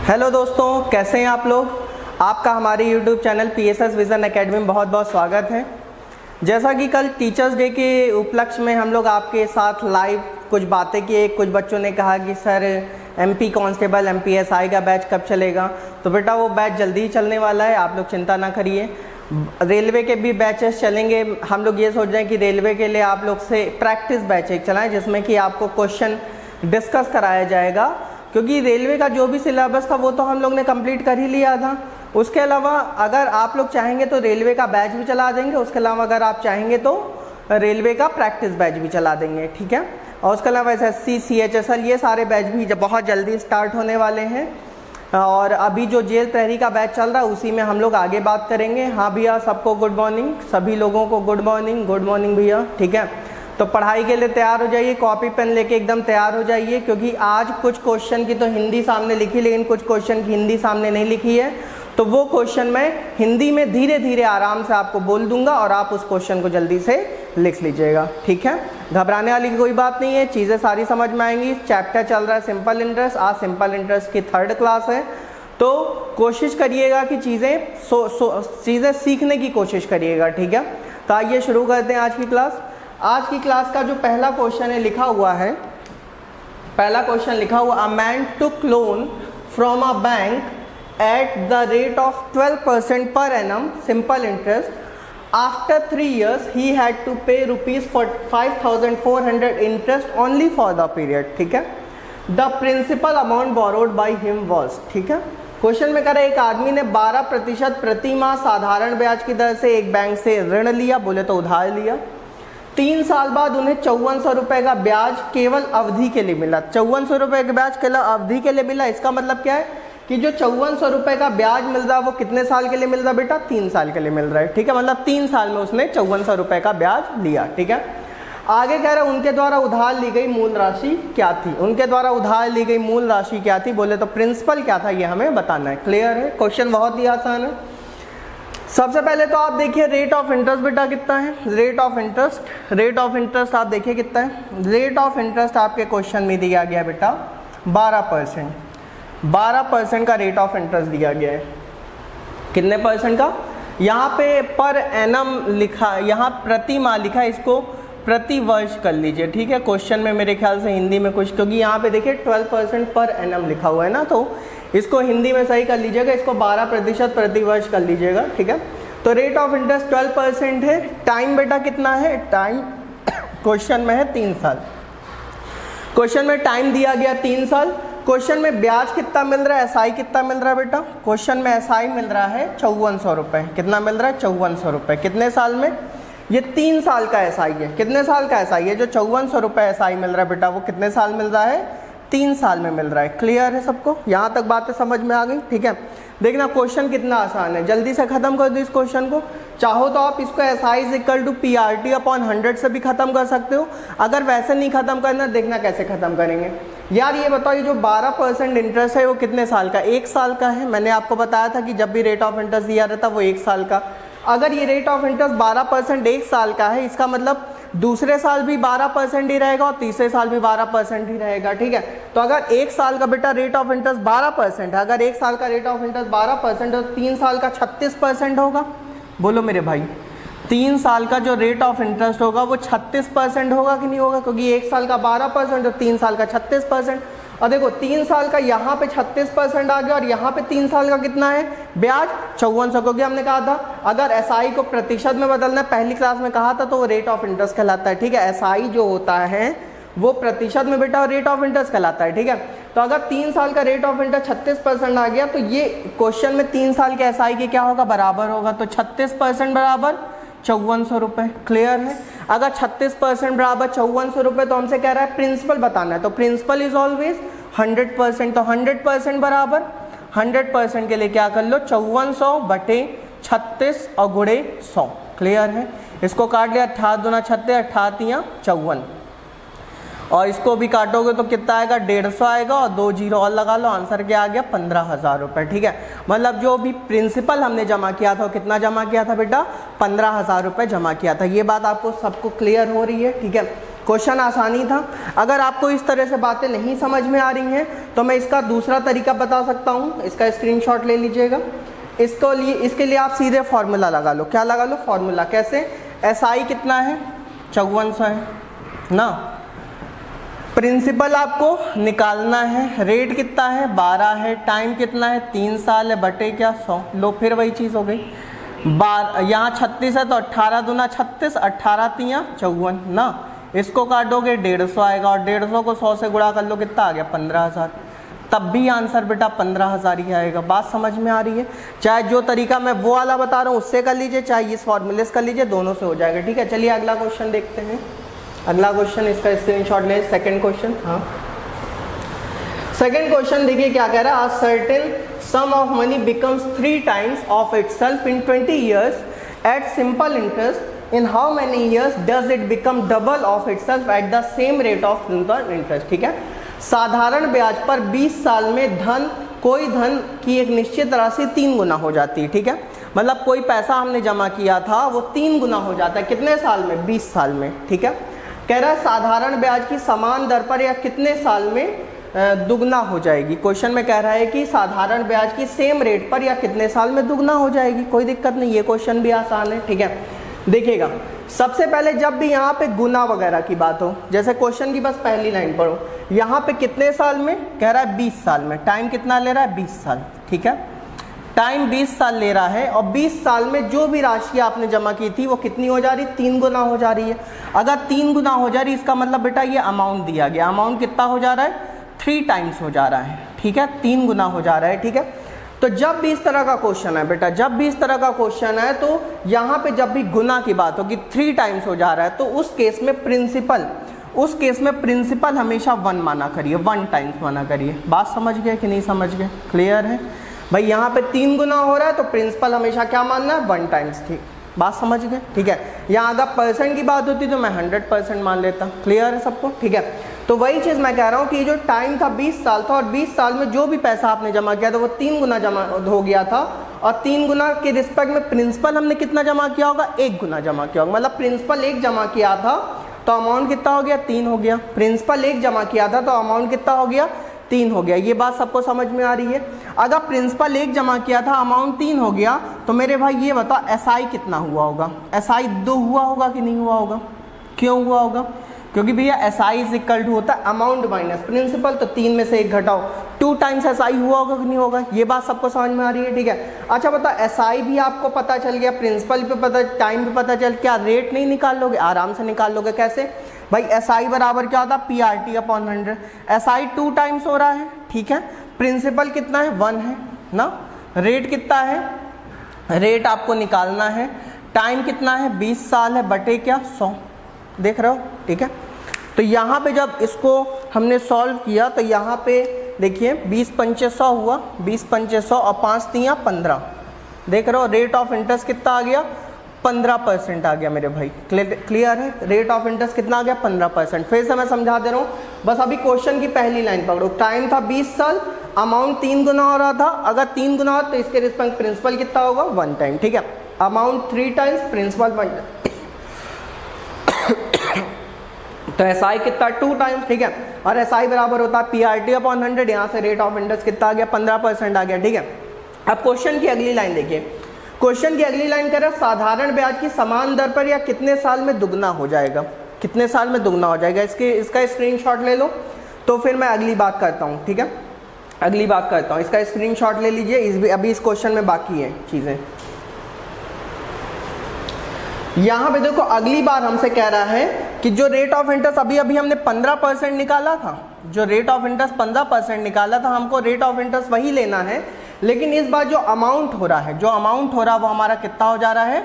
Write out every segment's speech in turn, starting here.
Hello दोस्तों, कैसे हैं आप लोग। आपका हमारे YouTube channel PSS vision academy में बहुत बहुत स्वागत है। जैसा कि कल टीचर्स डे के उपलक्ष्य में हम लोग आपके साथ लाइव कुछ बातें किए। कुछ बच्चों ने कहा कि सर MP कांस्टेबल MPSI का बैच कब चलेगा। तो बेटा वो बैच जल्दी ही चलने वाला है, आप लोग चिंता ना करिए। रेलवे के भी बैचेस चलेंगे। हम लोग ये सोच रहे हैं कि रेलवे के लिए आप लोग से प्रैक्टिस बैच एक चलाएं, जिसमें कि आपको क्वेश्चन डिस्कस कराया जाएगा, क्योंकि रेलवे का जो भी सिलेबस था वो तो हम लोग ने कंप्लीट कर ही लिया था। उसके अलावा अगर आप लोग चाहेंगे तो रेलवे का बैच भी चला देंगे। उसके अलावा अगर आप चाहेंगे तो रेलवे का प्रैक्टिस बैच भी चला देंगे, ठीक है। और उसके अलावा SSC CHSL ये सारे बैच भी बहुत जल्दी स्टार्ट होने वाले हैं। और अभी जो जेल प्रहरी का बैच चल रहा है उसी में हम लोग आगे बात करेंगे। हाँ भैया, सबको गुड मॉर्निंग, सभी लोगों को गुड मॉर्निंग भैया, ठीक है। तो पढ़ाई के लिए तैयार हो जाइए, कॉपी पेन लेके एकदम तैयार हो जाइए, क्योंकि आज कुछ क्वेश्चन की तो हिंदी सामने लिखी, लेकिन कुछ क्वेश्चन की हिंदी सामने नहीं लिखी है। तो वो क्वेश्चन मैं हिंदी में धीरे धीरे आराम से आपको बोल दूंगा और आप उस क्वेश्चन को जल्दी से लिख लीजिएगा, ठीक है। घबराने वाली कोई बात नहीं है, चीज़ें सारी समझ में आएंगी। चैप्टर चल रहा है सिंपल इंटरेस्ट, आज सिंपल इंटरेस्ट की 3rd क्लास है। तो कोशिश करिएगा कि चीज़ें सीखने की कोशिश करिएगा, ठीक है। तो आइए शुरू करते हैं आज की क्लास। आज की क्लास का जो पहला क्वेश्चन है लिखा हुआ है, पहला क्वेश्चन लिखा हुआ, a man took loan from a bank at the rate of 12% per annum simple interest. After 3 years he had to pay ₹5,400 interest only for the period, ठीक है। The principal amount borrowed by him was, ठीक है। Question में कह रहे एक आदमी ने 12% प्रति माह साधारण ब्याज की दर से एक बैंक से ऋण लिया, बोले तो उधार लिया। 3 साल बाद उन्हें 5400 रुपये का ब्याज केवल अवधि के लिए मिला। 5400 रुपये का ब्याज केवल अवधि के लिए मिला। इसका मतलब क्या है कि जो 5400 रुपये का ब्याज मिल रहा है वो कितने साल के लिए मिल रहा है बेटा? 3 साल के लिए मिल रहा है, ठीक है। मतलब 3 साल में उसने 5400 रुपये का ब्याज लिया, ठीक है। आगे कह रहे उनके द्वारा उधार ली गई मूल राशि क्या थी? उनके द्वारा उधार ली गई मूल राशि क्या थी? बोले तो प्रिंसिपल क्या था, ये हमें बताना है। क्लियर है? क्वेश्चन बहुत ही आसान है। सबसे पहले तो आप देखिए रेट ऑफ इंटरेस्ट बेटा कितना है। रेट ऑफ इंटरेस्ट आप देखिए कितना है। रेट ऑफ इंटरेस्ट आपके क्वेश्चन में दिया गया बेटा 12%। 12% का रेट ऑफ इंटरेस्ट दिया गया है। कितने परसेंट का? यहाँ पे पर एनम लिखा, यहाँ प्रति माह लिखा है, इसको प्रति वर्ष कर लीजिए, ठीक है। क्वेश्चन में मेरे ख्याल से हिंदी में कुछ, क्योंकि यहाँ पे देखिए 12% पर एनम लिखा हुआ है ना, तो इसको हिंदी में सही कर लीजिएगा, इसको 12% प्रति वर्ष कर लीजिएगा, ठीक है। तो रेट ऑफ इंटरेस्ट 12% है। टाइम बेटा कितना है? टाइम क्वेश्चन में है 3 साल। क्वेश्चन में टाइम दिया गया 3 साल। क्वेश्चन में ब्याज कितना मिल रहा है, SI कितना मिल रहा है बेटा? क्वेश्चन में SI मिल रहा है 5400 रुपये। कितना मिल रहा है? 5400 रुपये। कितने साल में? ये 3 साल का SI है। कितने साल का SI है? जो 5400 रुपये SI मिल रहा है बेटा वो कितने साल मिल रहा है? 3 साल में मिल रहा है। क्लियर है सबको? यहाँ तक बातें समझ में आ गई, ठीक है। देखना क्वेश्चन कितना आसान है, जल्दी से खत्म कर दो इस क्वेश्चन को। चाहो तो आप इसको SI = PRT/100 से भी खत्म कर सकते हो। अगर वैसे नहीं खत्म करना, देखना कैसे खत्म करेंगे। यार ये बताओ, ये जो 12% इंटरेस्ट है वो कितने साल का? 1 साल का है। मैंने आपको बताया था कि जब भी रेट ऑफ इंटरेस्ट दिया रहता वो 1 साल का। अगर ये रेट ऑफ इंटरेस्ट 12% 1 साल का है, इसका मतलब दूसरे साल भी 12% ही रहेगा और तीसरे साल भी 12% ही रहेगा, ठीक है। तो अगर 1 साल का बेटा रेट ऑफ इंटरेस्ट 12% है, अगर 1 साल का रेट ऑफ इंटरेस्ट 12% है तो 3 साल का 36% होगा। बोलो मेरे भाई, 3 साल का जो रेट ऑफ इंटरेस्ट होगा वो 36% होगा कि नहीं होगा? क्योंकि 1 साल का 12% और 3 साल का 36%। और देखो 3 साल का यहाँ पे 36% आ गया और यहाँ पे 3 साल का कितना है ब्याज? 5400। क्योंकि हमने कहा था अगर SI को प्रतिशत में बदलना, पहली क्लास में कहा था, तो वो रेट ऑफ इंटरेस्ट कहलाता है, ठीक है। SI जो होता है वो प्रतिशत में बेटा रेट ऑफ इंटरेस्ट कहलाता है, ठीक है। तो अगर 3 साल का रेट ऑफ इंटरेस्ट 36% आ गया तो ये क्वेश्चन में 3 साल के SI के क्या होगा? बराबर होगा। तो 36% बराबर 5400 रुपये। क्लियर है? अगर 36% बराबर 5400 रुपये, तो हमसे कह रहा है प्रिंसिपल बताना है, तो प्रिंसिपल इज ऑलवेज 100%। तो 100% बराबर 100% के लिए क्या कर लो? 5400/36 और गुणे 100। क्लियर है? इसको काट लिया, 8 दूना 36, 8 तियां 54। और इसको भी काटोगे तो कितना आएगा 150 आएगा और 2 जीरो और लगा लो, आंसर क्या आ गया 15,000 रुपये। ठीक है, मतलब जो भी प्रिंसिपल हमने जमा किया था कितना जमा किया था बेटा 15,000 रुपये जमा किया था। ये बात आपको सबको क्लियर हो रही है? ठीक है, क्वेश्चन आसानी था। अगर आपको इस तरह से बातें नहीं समझ में आ रही हैं तो मैं इसका दूसरा तरीका बता सकता हूँ, इसका स्क्रीनशॉट ले लीजिएगा। इसके लिए आप सीधे फॉर्मूला लगा लो। क्या लगा लो? फॉर्मूला। कैसे? SI कितना है 5400 है ना, प्रिंसिपल आपको निकालना है, रेट कितना है 12 है, टाइम कितना है 3 साल है, बटे क्या 100। लो फिर वही चीज़ हो गई। यहाँ 36 है तो 18 दूना 36, 18 तियाँ 54 ना, इसको काटोगे 150 आएगा और 150 को 100 से गुणा कर लो, कितना आ गया 15,000। तब भी आंसर बेटा 15,000 ही आएगा। बात समझ में आ रही है? चाहे जो तरीका मैं वो वाला बता रहा हूँ उससे कर लीजिए, चाहे इस फॉर्मूले से कर लीजिए, दोनों से हो जाएगा। ठीक है, चलिए अगला क्वेश्चन देखते हैं। अगला क्वेश्चन, इसका स्क्रीनशॉट ले। सेकंड क्वेश्चन, हाँ सेकंड क्वेश्चन देखिए क्या कह रहा है। A certain sum of money becomes 3 times of itself in 20 years at simple interest, in how many years does it become double of itself at the same rate of simple interest. ठीक है, साधारण ब्याज पर 20 साल में कोई धन की एक निश्चित राशि 3 गुना हो जाती है। ठीक है, मतलब कोई पैसा हमने जमा किया था वो 3 गुना हो जाता है। कितने साल में? 20 साल में। ठीक है, कह रहा है साधारण ब्याज की समान दर पर या कितने साल में दुगना हो जाएगी। क्वेश्चन में कह रहा है कि साधारण ब्याज की सेम रेट पर या कितने साल में दुगना हो जाएगी। कोई दिक्कत नहीं, ये क्वेश्चन भी आसान है। ठीक है, देखिएगा सबसे पहले जब भी यहाँ पे गुना वगैरह की बात हो, जैसे क्वेश्चन की बस पहली लाइन पढ़ो, यहाँ पे कितने साल में कह रहा है 20 साल में, टाइम कितना ले रहा है 20 साल। ठीक है, टाइम 20 साल ले रहा है और 20 साल में जो भी राशि आपने जमा की थी वो कितनी हो जा रही? 3 गुना हो जा रही है। अगर 3 गुना हो जा रही है इसका मतलब बेटा ये अमाउंट दिया गया, अमाउंट कितना हो जा रहा है 3 टाइम्स हो जा रहा है। ठीक है, 3 गुना हो जा रहा है। ठीक है, तो जब भी इस तरह का क्वेश्चन है बेटा, जब भी इस तरह का क्वेश्चन है तो यहाँ पे जब भी गुना की बात होगी 3 टाइम्स हो जा रहा है तो उस केस में प्रिंसिपल हमेशा 1 माना करिए, 1 टाइम्स माना करिए। बात समझ गए कि नहीं समझ गए? क्लियर है भाई? यहाँ पे 3 गुना हो रहा है तो प्रिंसिपल हमेशा क्या मानना है? 1 टाइम्स। ठीक, बात समझ गए? ठीक है, यहाँ अगर परसेंट की बात होती तो मैं 100% मान लेता। क्लियर है सबको? ठीक है, तो वही चीज़ मैं कह रहा हूँ कि जो टाइम था 20 साल था और 20 साल में जो भी पैसा आपने जमा किया था वो 3 गुना जमा हो गया था और 3 गुना के रिस्पेक्ट में प्रिंसिपल हमने कितना जमा किया होगा? 1 गुना जमा किया होगा। मतलब प्रिंसिपल 1 जमा किया था तो अमाउंट कितना हो गया? 3 हो गया। प्रिंसिपल 1 जमा किया था तो अमाउंट कितना हो गया? 3 हो गया। ये बात सबको समझ में आ रही है? अगर प्रिंसिपल 1 जमा किया था अमाउंट 3 हो गया तो मेरे भाई ये बता SI कितना हुआ होगा? SI 2 हुआ होगा कि नहीं हुआ होगा? क्यों हुआ होगा? क्योंकि भैया SI इज इक्वल टू होता है अमाउंट माइनस प्रिंसिपल, तो 3 में से 1 घटाओ, 2 टाइम्स SI हुआ होगा कि नहीं होगा? ये बात सबको समझ में आ रही है? ठीक है, अच्छा बता SI भी आपको पता चल गया, प्रिंसिपल पे पता, टाइम पे पता चल, क्या रेट नहीं निकाल लोगे? आराम से निकाल लोगे। कैसे भाई? SI बराबर क्या होता है? PRT upon 100। SI 2 टाइम्स हो रहा है। ठीक है, प्रिंसिपल कितना है? 1 है ना, रेट कितना है? रेट आपको निकालना है, टाइम कितना है? 20 साल है, बटे क्या 100। देख रहे हो? ठीक है, तो यहाँ पे जब इसको हमने सॉल्व किया तो यहाँ पे देखिए 20 पंचे 100 हुआ, 20 पंचे 100 और 5 तियाँ 15। देख रहे हो? रेट ऑफ इंटरेस्ट कितना आ गया? 15% आ गया मेरे भाई। क्लियर है? रेट ऑफ इंटरेस्ट कितना आ गया? 15%। फिर से मैं समझा दे रहा हूँ, बस अभी क्वेश्चन की पहली लाइन पकड़ो। टाइम था 20 साल, अमाउंट 3 गुना हो रहा था। अगर 3 गुना हो तो इसके रिस्पेक्ट प्रिंसिपल कितना होगा? 1 टाइम। ठीक है, अमाउंट 3 टाइम्स, प्रिंसिपल 1 टाइम, तो SI कितना? 2 टाइम्स। ठीक है, और SI बराबर होता है PRT अपॉन 100। यहाँ से रेट ऑफ इंटरेस्ट कितना आ गया? 15% आ गया। ठीक है, अब क्वेश्चन की अगली लाइन देखिए। क्वेश्चन की अगली लाइन कह रहा है साधारण ब्याज की समान दर पर या कितने साल में दुगना हो जाएगा? कितने साल में दुगना हो जाएगा? इसका स्क्रीनशॉट ले लो तो फिर मैं अगली बात करता हूँ। ठीक है, अगली बात करता हूँ, इसका स्क्रीनशॉट ले लीजिए। अभी इस क्वेश्चन में बाकी है चीज़ें। यहाँ पे देखो अगली बार हमसे कह रहा है कि जो रेट ऑफ इंटरेस्ट अभी हमने 15% निकाला था, जो रेट ऑफ इंटरेस्ट 15% निकाला था, हमको रेट ऑफ इंटरेस्ट वही लेना है, लेकिन इस बार जो अमाउंट हो रहा है, वो हमारा कितना हो जा रहा है?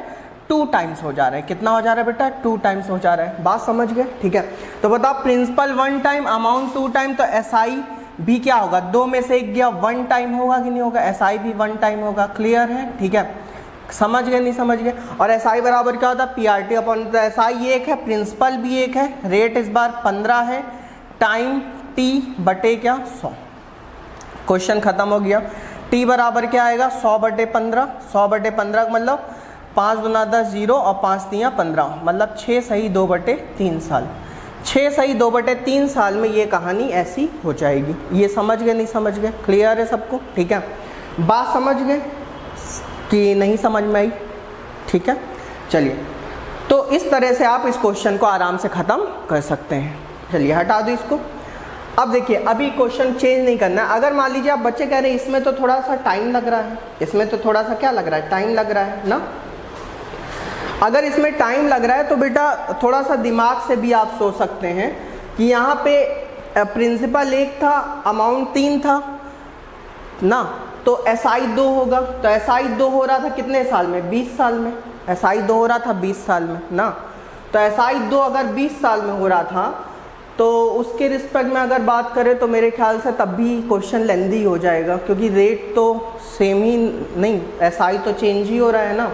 2 टाइम्स हो जा रहा है। कितना हो जा रहा है बेटा? 2 टाइम्स हो जा रहा है। बात समझ गए? ठीक है, तो बताओ प्रिंसिपल 1 टाइम, अमाउंट 2 टाइम, तो SI भी क्या होगा? 2 में से 1 गया, 1 टाइम होगा कि नहीं होगा? SI भी 1 टाइम होगा। क्लियर है? ठीक है, समझ गए नहीं समझ गए? और SI बराबर क्या होता है? PRT अपॉन, तो SI 1 है, प्रिंसिपल भी 1 है, रेट इस बार 15 है, टाइम t बटे क्या 100। क्वेश्चन खत्म हो गया। t बराबर क्या आएगा 100 बटे 15, 100 बटे 15 मतलब 5 दूना 10 0 और 5 तियाँ 15 मतलब 6 सही 2 बटे 3 साल। 6 सही 2 बटे 3 साल में ये कहानी ऐसी हो जाएगी। ये समझ गए नहीं समझ गए? क्लियर है सबको? ठीक है, बात समझ गए कि नहीं समझ में आई? ठीक है, चलिए तो इस तरह से आप इस क्वेश्चन को आराम से ख़त्म कर सकते हैं। चलिए हटा दो इसको। अब देखिए अभी क्वेश्चन चेंज नहीं करना है। अगर मान लीजिए आप बच्चे कह रहे हैं इसमें तो थोड़ा सा टाइम लग रहा है, इसमें तो थोड़ा सा क्या लग रहा है, टाइम लग रहा है ना। अगर इसमें टाइम लग रहा है तो बेटा थोड़ा सा दिमाग से भी आप सोच सकते हैं कि यहाँ पे प्रिंसिपल 1 था, अमाउंट 3 था ना, तो SI 2 होगा। तो SI 2 हो रहा था कितने साल में? 20 साल में। SI 2 हो रहा था 20 साल में ना। तो SI 2 अगर 20 साल में हो रहा था तो उसके रिस्पेक्ट में अगर बात करें तो मेरे ख्याल से तब भी क्वेश्चन लेंदी हो जाएगा, क्योंकि रेट तो सेम ही नहीं, SI तो चेंज ही हो रहा है ना।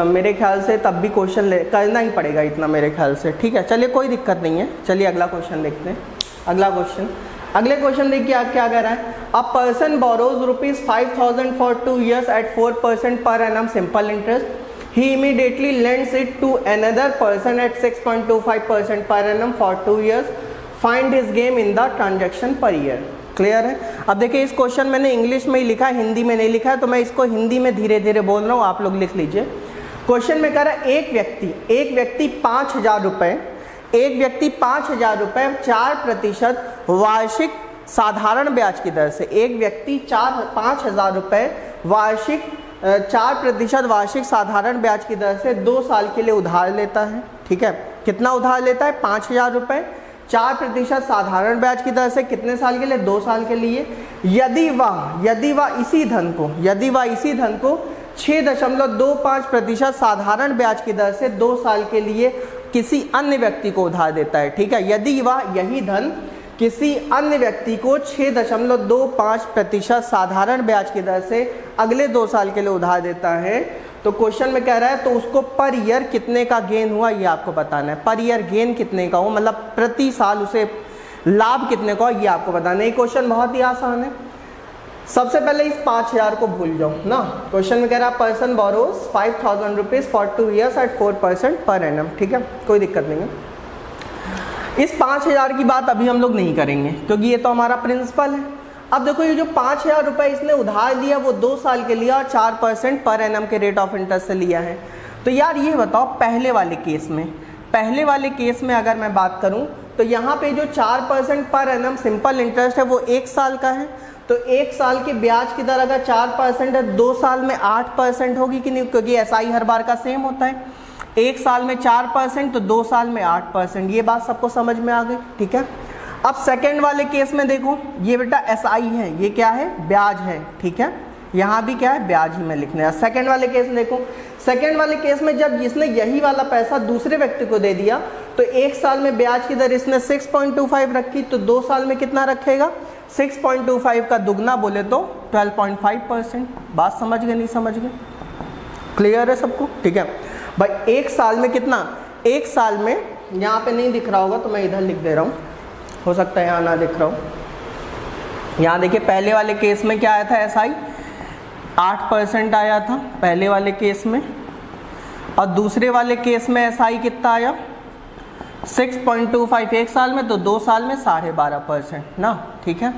मेरे ख्याल से तब भी क्वेश्चन करना ही पड़ेगा इतना मेरे ख्याल से। ठीक है, चलिए कोई दिक्कत नहीं है। चलिए अगला क्वेश्चन देखते हैं। अगले क्वेश्चन देखिए क्या कह रहा है। A person borrows ₹5,000 for 2 years at 4% per annum simple interest. He immediately lends it to another person at 6.25% per annum for 2 years. Find his gain in the transaction per year. Clear है? अब देखिए इस question मैंने English में ही लिखा है, हिंदी में नहीं लिखा है, तो मैं इसको हिंदी में धीरे धीरे बोल रहा हूँ, आप लोग लिख लीजिए। क्वेश्चन में कह रहा है एक व्यक्ति 5,000 रुपये 4% वार्षिक साधारण ब्याज की दर से, एक व्यक्ति 5,000 रुपये वार्षिक 4% वार्षिक साधारण ब्याज की दर से 2 साल के लिए उधार लेता है। ठीक है, कितना उधार लेता है? 5,000 रुपये 4% साधारण ब्याज की दर से कितने साल के लिए? 2 साल के लिए। यदि वह इसी धन को 6.25% साधारण ब्याज की दर से 2 साल के लिए किसी अन्य व्यक्ति को उधार देता है। ठीक है, यदि वह यही धन किसी अन्य व्यक्ति को 6.25% साधारण ब्याज की दर से अगले 2 साल के लिए उधार देता है, तो क्वेश्चन में कह रहा है तो उसको पर ईयर कितने का गेन हुआ ये आपको बताना है। पर ईयर गेन कितने का हो, मतलब प्रति साल उसे लाभ कितने का हो ये आपको बताना है। ये क्वेश्चन बहुत ही आसान है। सबसे पहले इस 5,000 को भूल जाओ ना। क्वेश्चन में कह रहा है person borrows 5,000 rupees for 2 years at 4% per annum. ठीक है, कोई दिक्कत नहीं है। इस 5,000 की बात अभी हम लोग नहीं करेंगे क्योंकि ये तो हमारा प्रिंसिपल है। अब देखो ये जो 5,000 रुपये इसने उधार लिया वो 2 साल के लिया और 4% पर एनम के रेट ऑफ इंटरेस्ट से लिया है। तो यार ये बताओ पहले वाले केस में अगर मैं बात करूं तो यहाँ पे जो 4% पर एनम सिंपल इंटरेस्ट है वो 1 साल का है। तो 1 साल के ब्याज की दर अगर 4% है, 2 साल में 8% होगी कि नहीं, क्योंकि SI हर बार का सेम होता है। 1 साल में 4% तो 2 साल में 8%। ये बात सबको समझ में आ गई? ठीक है। अब सेकंड वाले केस में देखो, ये बेटा SI है, ये क्या है? ब्याज है। ठीक है, यहाँ भी क्या है? ब्याज ही में लिखना है। सेकंड वाले केस में देखो, सेकंड वाले केस में जब इसने यही वाला पैसा दूसरे व्यक्ति को दे दिया तो 1 साल में ब्याज की दर इसने 6.25 रखी, तो 2 साल में कितना रखेगा? 6.25 का दुगना बोले तो 12.5%। बात समझ गए नहीं समझ गए? क्लियर है सबको? ठीक है भाई। 1 साल में कितना? 1 साल में यहाँ पे नहीं दिख रहा होगा तो मैं इधर लिख दे रहा हूँ, हो सकता है यहाँ ना दिख रहा हो। यहाँ देखिए पहले वाले केस में क्या आया था? SI 8% आया था पहले वाले केस में, और दूसरे वाले केस में SI कितना आया? 6.25 1 साल में, तो 2 साल में 12.5% ना। ठीक है,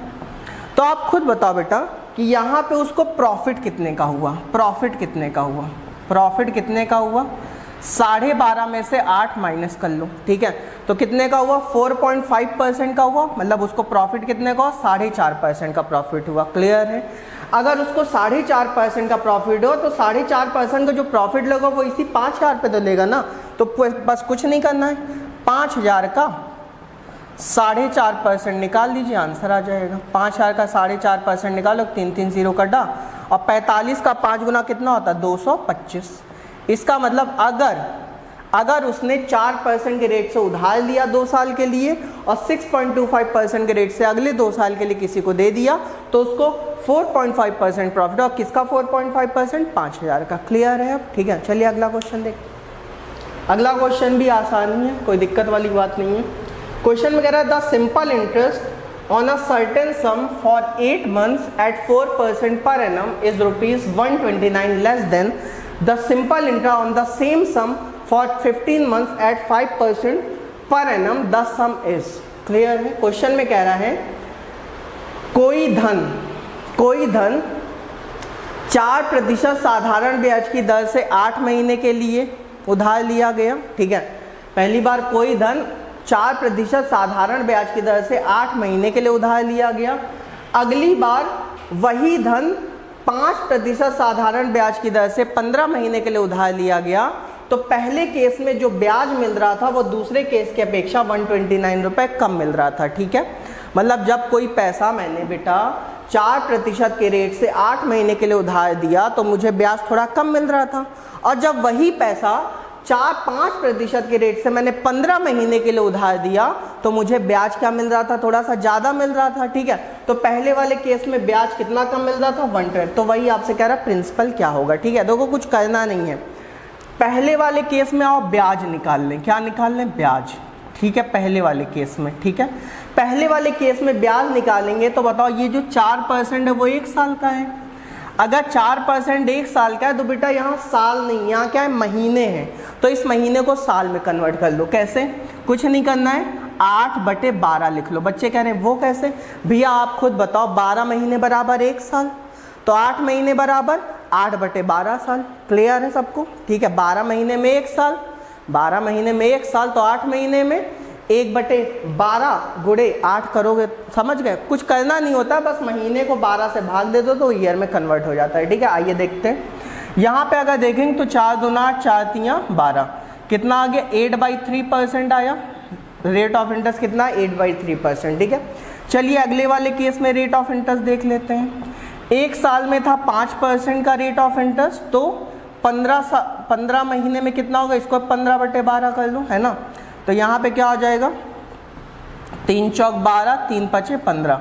तो आप खुद बताओ बेटा कि यहाँ पे उसको प्रॉफिट कितने का हुआ? प्रॉफिट कितने का हुआ? 12.5 में से 8 माइनस कर लो। ठीक है, तो कितने का हुआ? 4.5% का हुआ, मतलब उसको प्रॉफिट कितने का? 4.5% का प्रॉफिट हुआ। क्लियर है? अगर उसको 4.5% का प्रॉफिट हो तो 4.5% का जो प्रॉफिट लगा वो इसी 5,000 पे तो लेगा ना। तो बस कुछ नहीं करना है, 5,000 का 4.5% निकाल लीजिए, आंसर आ जाएगा। 5,000 का 4.5% निकालो, 3 0 कटा, और 45 का 5 गुना कितना होता है? 225। इसका मतलब अगर उसने 4% के रेट से उधार लिया 2 साल के लिए और 6.25% के रेट से अगले 2 साल के लिए किसी को दे दिया तो उसको 4.5% प्रॉफिट। और किसका 4.5%? 5,000 का। क्लियर है अब? ठीक है, चलिए अगला क्वेश्चन देखते हैं। अगला क्वेश्चन भी आसान ही है, कोई दिक्कत वाली बात नहीं है। क्वेश्चन में कह रहा है the simple interest on a certain sum for 8 months at 4% per annum is ₹129 less than the simple interest on the same sum for 15 months at 5% per annum the sum is. Clear है? Question में कह रहा है कोई धन 4% साधारण ब्याज की दर से 8 महीने के लिए उधार लिया गया। ठीक है, पहली बार कोई धन 4% साधारण ब्याज की दर से 8 महीने के लिए उधार लिया गया। अगली बार वही धन 5% साधारण ब्याज की दर से 15 महीने के लिए उधार लिया गया। तो पहले केस में जो ब्याज मिल रहा था वो दूसरे केस की अपेक्षा 129 रुपए कम मिल रहा था। ठीक है, मतलब जब कोई पैसा मैंने बेटा 4% के रेट से 8 महीने के लिए उधार दिया तो मुझे ब्याज थोड़ा कम मिल रहा था, और जब वही पैसा 4-5% के रेट से मैंने 15 महीने के लिए उधार दिया तो मुझे ब्याज क्या मिल रहा था, थोड़ा सा ज़्यादा मिल रहा था। ठीक है, तो पहले वाले केस में ब्याज कितना कम मिल रहा था, 120। तो वही आपसे कह रहा है प्रिंसिपल क्या होगा। ठीक है, देखो कुछ करना नहीं है, पहले वाले केस में आओ ब्याज निकाल लें। क्या निकाल लें? ब्याज। ठीक है, पहले वाले केस में। ठीक है, पहले वाले केस में ब्याज निकालेंगे तो बताओ ये जो 4% है वो 1 साल का है। अगर 4% 1 साल का है तो बेटा यहाँ साल नहीं, यहाँ क्या है, महीने हैं। तो इस महीने को साल में कन्वर्ट कर लो। कैसे? कुछ नहीं करना है, 8/12 लिख लो। बच्चे कह रहे हैं वो कैसे? भैया आप खुद बताओ, 12 महीने बराबर 1 साल, तो 8 महीने बराबर 8/12 साल। क्लियर है सबको? ठीक है, 12 महीने में 1 साल, 12 महीने में 1 साल, तो 8 महीने में 1/12 गुणे 8 करोगे। समझ गए? कुछ करना नहीं होता, बस महीने को 12 से भाग दे दो तो ईयर में कन्वर्ट हो जाता है। ठीक है, आइए देखते हैं। यहाँ पे अगर देखेंगे तो 4 दूना 8, 4 तियां 12, कितना आ गया, 8/3% आया। रेट ऑफ इंटरेस्ट कितना, 8/3%। ठीक है, चलिए अगले वाले केस में रेट ऑफ इंटरेस्ट देख लेते हैं। 1 साल में था 5% का रेट ऑफ इंटरेस्ट, तो 15 महीने में कितना होगा, इसको 15/12 कर लो, है ना। तो यहाँ पे क्या हो जाएगा, 3 चौक 12, 3 पचे 15,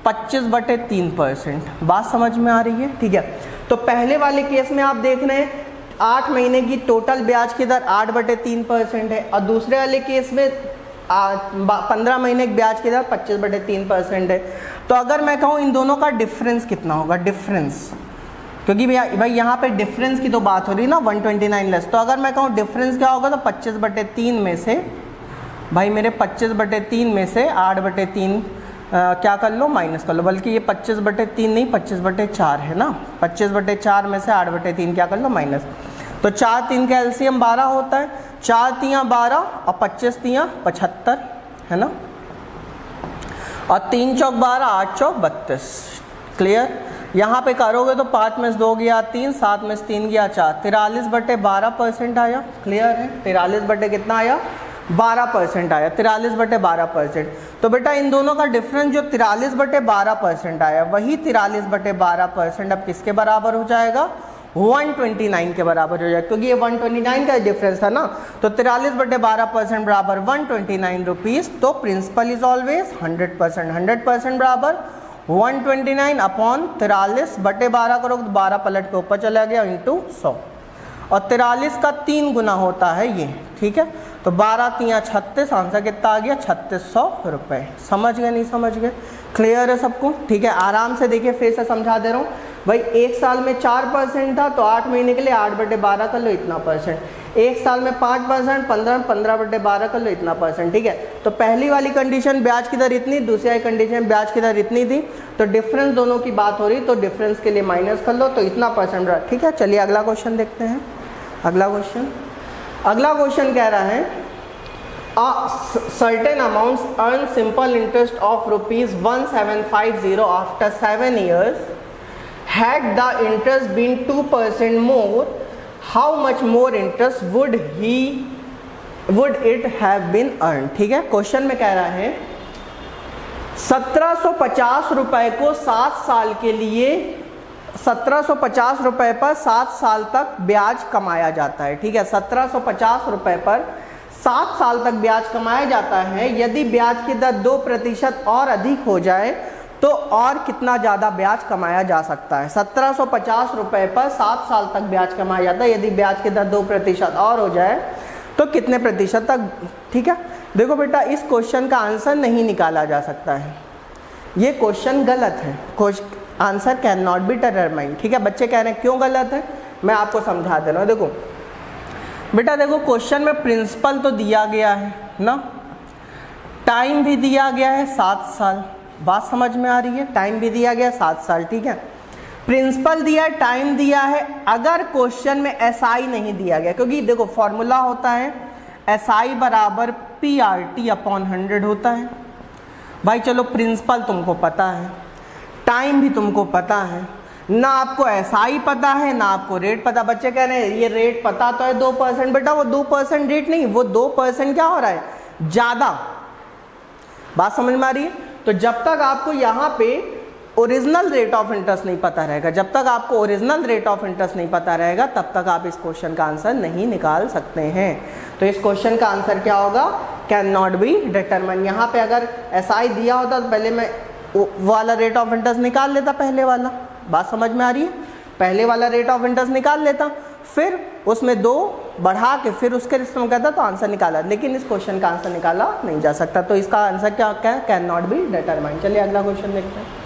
25/3%। बात समझ में आ रही है? ठीक है, तो पहले वाले केस में आप देख रहे हैं 8 महीने की टोटल ब्याज की दर 8/3% है, और दूसरे वाले केस में 15 महीने की ब्याज की दर 25/3% है। तो अगर मैं कहूँ इन दोनों का डिफरेंस कितना होगा, डिफरेंस, क्योंकि भाई यहाँ पे डिफरेंस की तो बात हो रही है ना, 129 लेस। तो अगर मैं कहूँ डिफरेंस क्या होगा, तो 25/3 में से, भाई मेरे 25/3 में से 8/3 क्या कर लो, माइनस कर लो, बल्कि ये 25/3 नहीं 25/4 है ना, 25/4 में से 8/3 क्या कर लो, माइनस। तो 4 3 का एलसीएम 12 होता है, 4 तियां 12 और 25 तियां 75, है ना, और 3 चौक 12, 8 चौक 32। क्लियर? यहाँ पे करोगे तो 5 में से 2 गया 3, 7 में से 3 गया 4, 43/12% आया। क्लियर है? 43 कितना आया, 12% आया, 43/12%। तो बेटा इन दोनों का डिफरेंस जो 43/12% आया, वही 43/12% अब किसके बराबर हो जाएगा, 129 के बराबर हो जाएगा, क्योंकि ये 129 का डिफरेंस था ना। तो 43/12% बराबर 129 रुपीज़। तो प्रिंसिपल इज ऑलवेज 100%, 100% बराबर 129 अपॉन 43/12 करोगे तो 12 पलट के ऊपर चला गया इंटू 100, और 43 का 3 गुना होता है ये। ठीक है, तो 12 तियां 36, आंसर कितना आ गया, 3600 रुपये। समझ गए नहीं समझ गए? क्लियर है सबको? ठीक है, आराम से देखिए, फिर से समझा दे रहा हूँ भाई। 1 साल में 4% था तो 8 महीने के लिए 8/12 कर लो, इतना परसेंट। 1 साल में 5%, 15/12 कर लो, इतना परसेंट। ठीक है, तो पहली वाली कंडीशन ब्याज की दर इतनी, दूसरी वाली कंडीशन ब्याज की दर इतनी थी, तो डिफरेंस दोनों की बात हो रही, तो डिफरेंस के लिए माइनस कर लो, तो इतना परसेंट रहा। ठीक है, चलिए अगला क्वेश्चन देखते हैं। अगला क्वेश्चन कह रहा है certain amounts earn simple interest of ₹1750 after 7 years. Had the interest been 2% more, how much more interest would it have been earned? ठीक है, क्वेश्चन में कह रहा है 1750 रुपए को 7 साल के लिए, 1750 रुपए पर 7 साल तक ब्याज कमाया जाता है। ठीक है, 1750 रुपए पर 7 साल तक ब्याज कमाया जाता है। यदि ब्याज की दर 2% और अधिक हो जाए तो और कितना ज़्यादा ब्याज कमाया जा सकता है। 1750 रुपए पर 7 साल तक ब्याज कमाया जाता है। यदि ब्याज की दर 2% और हो जाए तो कितने प्रतिशत तक, ठीक है। देखो बेटा इस क्वेश्चन का आंसर नहीं निकाला जा सकता है, ये क्वेश्चन गलत है, answer can not be determined, ठीक है। बच्चे कह रहे हैं क्यों गलत है, मैं आपको समझा दे रहा हूँ। देखो बेटा देखो क्वेश्चन में प्रिंसिपल तो दिया गया है ना, टाइम भी दिया गया है 7 साल, बात समझ में आ रही है, टाइम भी दिया गया 7 साल, ठीक है। प्रिंसिपल दिया है, टाइम दिया है, अगर क्वेश्चन में SI नहीं दिया गया, क्योंकि देखो फॉर्मूला होता है SI बराबर PRT अपॉन 100 होता है। भाई चलो प्रिंसिपल तुमको पता है, टाइम भी तुमको पता है, ना आपको SI पता है ना आपको रेट पता। बच्चे कह रहे हैं ये रेट पता तो है 2%, बेटा वो 2% रेट नहीं, वो 2% क्या हो रहा है, ज़्यादा। बात समझ में आ रही है। तो जब तक आपको यहाँ पे ओरिजिनल रेट ऑफ इंटरेस्ट नहीं पता रहेगा, जब तक आपको ओरिजिनल रेट ऑफ इंटरेस्ट नहीं पता रहेगा तब तक आप इस क्वेश्चन का आंसर नहीं निकाल सकते हैं। तो इस क्वेश्चन का आंसर क्या होगा, कैन नॉट बी डिटरमाइन। यहाँ पे अगर SI दिया होता तो पहले मैं वो वाला रेट ऑफ इंटरेस्ट निकाल लेता, पहले वाला, बात समझ में आ रही है, पहले वाला रेट ऑफ इंटरेस्ट निकाल लेता, फिर उसमें 2 बढ़ा के फिर उसके रिश्ते में कहता तो आंसर निकाला, लेकिन इस क्वेश्चन का आंसर निकाला नहीं जा सकता। तो इसका आंसर क्या है, कैन नॉट बी डिटरमाइन। चलिए अगला क्वेश्चन देखते हैं।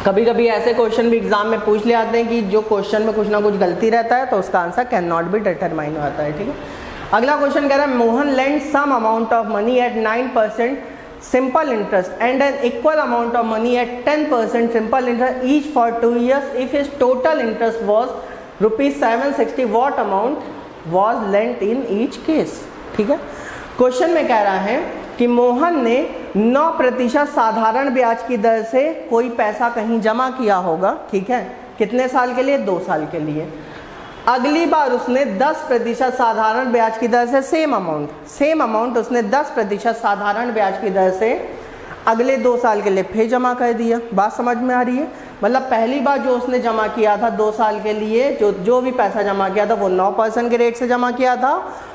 कभी कभी ऐसे क्वेश्चन भी एग्जाम में पूछ ले आते हैं कि जो क्वेश्चन में कुछ ना कुछ गलती रहता है तो उसका answer can not be determine होता है, ठीक है। अगला क्वेश्चन कह रहा है Mohan lend some amount of money at 9% simple interest and an equal amount of money at 10% simple interest each for 2 years if his total interest was rupees 760, what amount was lent in each case, ठीक है। Question में कह रहा है कि मोहन ने 9% साधारण ब्याज की दर से कोई पैसा कहीं जमा किया होगा, ठीक है, कितने साल के लिए, 2 साल के लिए। अगली बार उसने 10% साधारण ब्याज की दर से सेम अमाउंट उसने 10% साधारण ब्याज की दर से अगले 2 साल के लिए फिर जमा कर दिया। बात समझ में आ रही है, मतलब पहली बार जो उसने जमा किया था 2 साल के लिए, जो भी पैसा जमा किया था वो 9% के रेट से जमा किया था,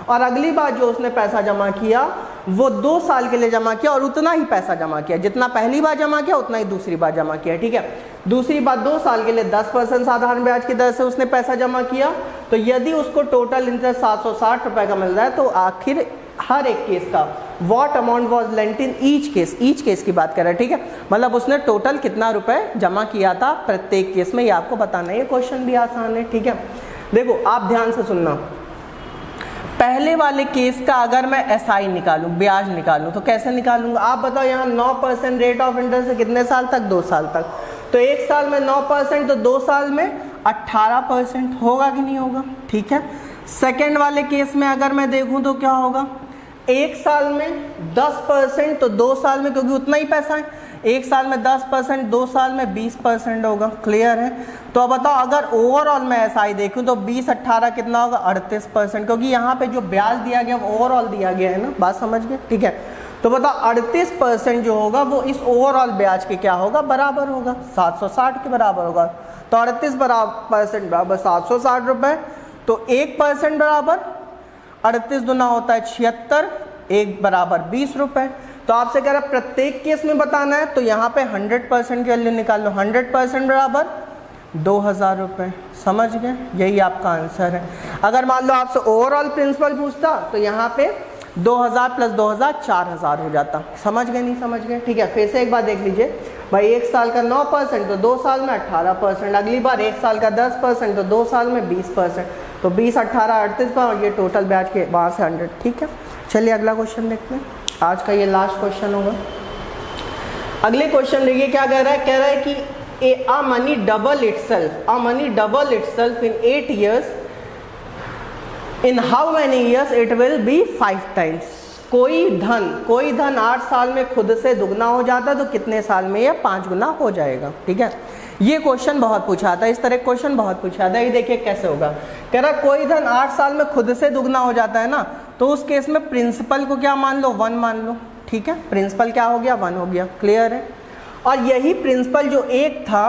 और अगली बार जो उसने पैसा जमा किया वो 2 साल के लिए जमा किया और उतना ही पैसा जमा किया, जितना पहली बार जमा किया उतना ही दूसरी बार जमा किया, ठीक है। दूसरी बार 2 साल के लिए 10% साधारण ब्याज की दर से उसने पैसा जमा किया, तो यदि उसको टोटल इंटरेस्ट 760 रुपए का मिल रहा है तो आखिर हर एक केस का what amount was lent in each case की बात कर रहा है, ठीक है। मतलब उसने टोटल कितना रुपए जमा किया था प्रत्येक केस में, ये आपको बताना है। ये क्वेश्चन भी आसान है, ठीक है। देखो आप ध्यान से सुनना, पहले वाले केस का अगर मैं SI निकालूं, ब्याज निकालूं, तो कैसे निकालूंगा आप बताओ। यहाँ 9% रेट ऑफ इंटरेस्ट है कितने साल तक, 2 साल तक, तो 1 साल में 9% तो 2 साल में 18% होगा कि नहीं होगा, ठीक है। सेकेंड वाले केस में अगर मैं देखूं तो क्या होगा, 1 साल में 10% तो 2 साल में, क्योंकि उतना ही पैसा है, 1 साल में 10%, 2 साल में 20% होगा, क्लियर है। तो अब बताओ अगर ओवरऑल में SI देखूं तो 20-18 कितना होगा, 38%, क्योंकि यहाँ पे जो ब्याज दिया गया वो ओवरऑल दिया गया है ना, बात समझ गए, ठीक है। तो बताओ 38% जो होगा वो इस ओवरऑल ब्याज के क्या होगा, बराबर होगा, 760 के बराबर होगा। तो 38% बराबर 760 रुपए, तो 1% बराबर 38 दुना होता है 76, 1 बराबर 20 रुपए। तो आपसे कह रहा है प्रत्येक केस में बताना है, तो यहाँ पे 100% के वैल्यू निकाल लो, 100% बराबर 2000 रुपये, समझ गए, यही आपका आंसर है। अगर मान लो आपसे ओवरऑल प्रिंसिपल पूछता तो यहाँ पे 2000 + 2000 4000 हो जाता, समझ गए नहीं समझ गए, ठीक है। फिर से एक बार देख लीजिए भाई, 1 साल का 9% तो 2 साल में 18%, अगली बार 1 साल का 10% तो 2 साल में 20%, तो 20, 18, 38 का, और ये टोटल ब्याज के वहाँ से 100, ठीक है। चलिए अगला क्वेश्चन देखते हैं, आज का ये लास्ट क्वेश्चन होगा। अगले क्वेश्चन देखिए क्या कह रहा है कि a money double itself in 8 years, in how many years it will be 5 times। कोई धन 8 साल में खुद से दुगना हो जाता है तो कितने साल में ये 5 गुना हो जाएगा, ठीक है। ये क्वेश्चन बहुत पूछा था, इस तरह क्वेश्चन बहुत पूछा था। ये देखिए कैसे होगा, कह रहा कोई धन 8 साल में खुद से दुगना हो जाता है ना, तो उस केस में प्रिंसिपल को क्या मान लो, 1 मान लो, ठीक है। प्रिंसिपल क्या हो गया, 1 हो गया, क्लियर है। और यही प्रिंसिपल जो 1 था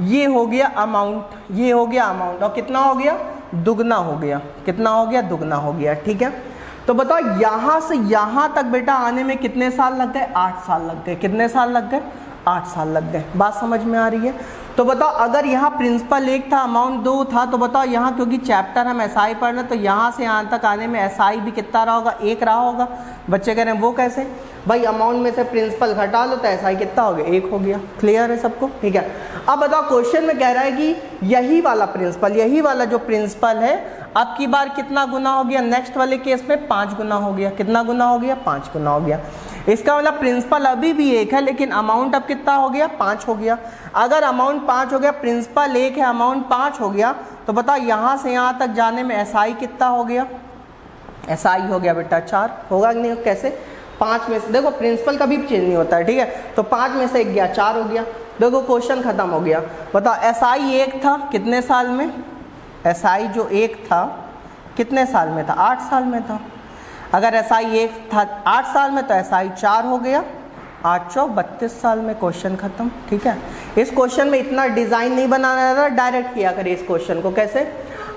ये हो गया अमाउंट, और कितना हो गया, दुगना हो गया, कितना हो गया, दुगना हो गया, ठीक है। तो बताओ यहाँ से यहाँ तक बेटा आने में कितने साल लग गए, 8 साल लग गए, कितने साल लग गए, 8 साल लग गए, बात समझ में आ रही है। तो बताओ अगर यहाँ प्रिंसिपल 1 था, अमाउंट 2 था, तो बताओ यहाँ क्योंकि चैप्टर हम एसआई पढ़ रहे, तो यहाँ से यहाँ तक आने में एसआई भी कितना रहा होगा, 1 रहा होगा। बच्चे कह रहे हैं वो कैसे, भाई अमाउंट में से प्रिंसिपल घटा लो तो एसआई कितना हो गया, 1 हो गया। क्लियर है सबको, ठीक है। अब बताओ क्वेश्चन में कह रहा है कि यही वाला प्रिंसिपल, यही वाला जो प्रिंसिपल है अब की बार कितना गुना हो गया, नेक्स्ट वाले केस में 5 गुना हो गया। कितना गुना हो गया, 5 गुना हो गया। इसका मतलब प्रिंसिपल अभी भी 1 है लेकिन अमाउंट अब कितना हो गया, 5 हो गया। अगर अमाउंट 5 हो गया, प्रिंसिपल 1 है, अमाउंट 5 हो गया, तो बताओ यहाँ से यहाँ तक जाने में एसआई कितना हो गया, एसआई हो गया बेटा 4। होगा कि नहीं, कैसे, 5 में से देखो प्रिंसिपल कभी भी चेंज नहीं होता है, ठीक है। तो 5 में से 1 गया, 4 हो गया। देखो क्वेश्चन खत्म हो गया। बताओ एसआई 1 था कितने साल में, एसआई जो 1 था कितने साल में था, 8 साल में था। अगर एसआई 1 था 8 साल में तो एसआई 4 हो गया, 8 चौक 32 साल में। क्वेश्चन खत्म, ठीक है। इस क्वेश्चन में इतना डिजाइन नहीं बनाना था, डायरेक्ट किया करिए इस क्वेश्चन को। कैसे,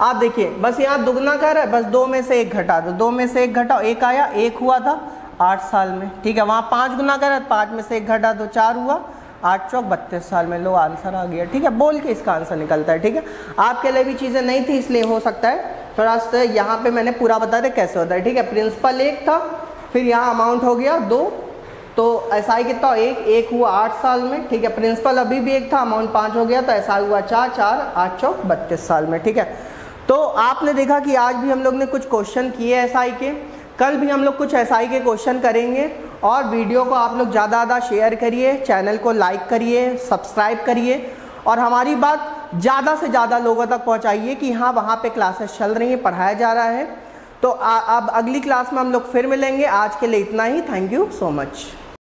आप देखिए बस यहाँ दुगना कर रहा है, बस 2 में से 1 घटा दो, 2 में से 1 घटाओ, 1 आया, 1 हुआ था 8 साल में, ठीक है। वहाँ 5 गुना कर रहा है, 5 में से 1 घटा दो, 4 हुआ, 8 चौक 32 साल में। लो आंसर आ गया, ठीक है। बोल के इसका आंसर निकलता है, ठीक है। आपके लिए भी चीज़ें नहीं थी इसलिए हो सकता है थोड़ा सा यहाँ पे मैंने पूरा बता दिया कैसे होता है, ठीक है। प्रिंसिपल 1 था, फिर यहाँ अमाउंट हो गया 2, तो एसआई कितना, 1 हुआ 8 साल में, ठीक है। प्रिंसिपल अभी भी 1 था, अमाउंट 5 हो गया, तो एसआई हुआ 4, 8 चौक 32 साल में, ठीक है। तो आपने देखा कि आज भी हम लोग ने कुछ क्वेश्चन किए एसआई के, कल भी हम लोग कुछ एसआई के क्वेश्चन करेंगे। और वीडियो को आप लोग ज़्यादा ज़्यादा शेयर करिए, चैनल को लाइक करिए, सब्सक्राइब करिए, और हमारी बात ज़्यादा से ज़्यादा लोगों तक पहुंचाइए कि हाँ वहाँ पे क्लासेस चल रही हैं, पढ़ाया जा रहा है। तो अब अगली क्लास में हम लोग फिर मिलेंगे। आज के लिए इतना ही। Thank you so much.